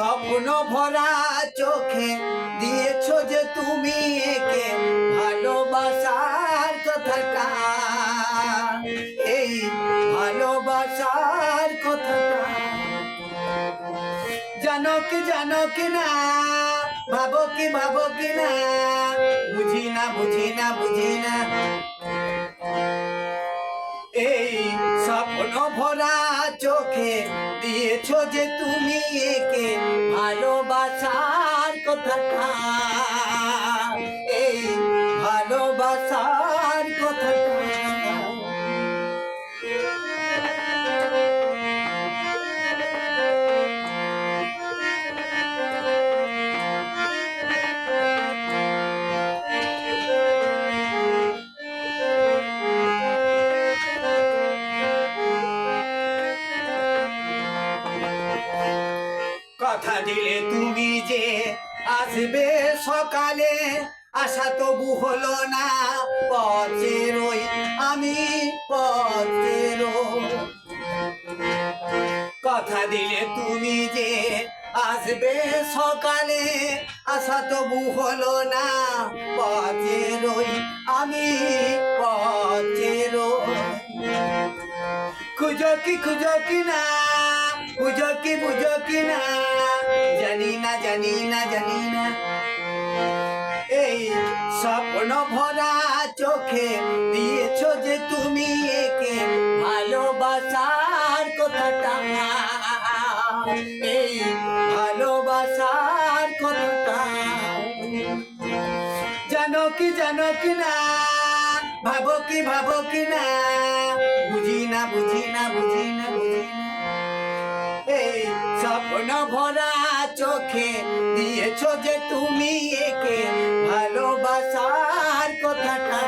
স্বপ্ন ভরা চোখে দিয়েছো যে তুমি একে ভালোবাসার কথাটা, এই ভালোবাসার কথাটা জানো কি না, ভাবো কি না, বুঝি না এই স্বপ্ন ভরা চোখে দিয়েছো যে তুমি একে ভালোবাসার কথাটা, এই ভালোবাসার কথাটা কথা দিলে তুমি যে আসবে সকালে, আশা তবু হলো না পথের ওই আমি পথের। কথা দিলে তুমি যে আসবে সকালে, আশা তবু হলো না পথের ওই আমি পথের। খুঁজো কি না, বুঝো কি না, জানি না এই স্বপ্ন ভরা চোখে দিয়েছো যে তুমি একে ভালোবাসার কথাটা, এই ভালোবাসার কথাটা জানো কি না, ভাবো কি না, বুঝি না এই স্বপ্ন ভরা চোখে দিয়েছো যে তুমি একে ভালোবাসার কথাটা,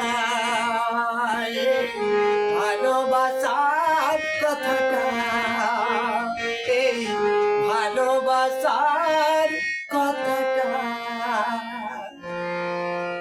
ভালোবাসার কথাটা, এই ভালোবাসার কথাটা।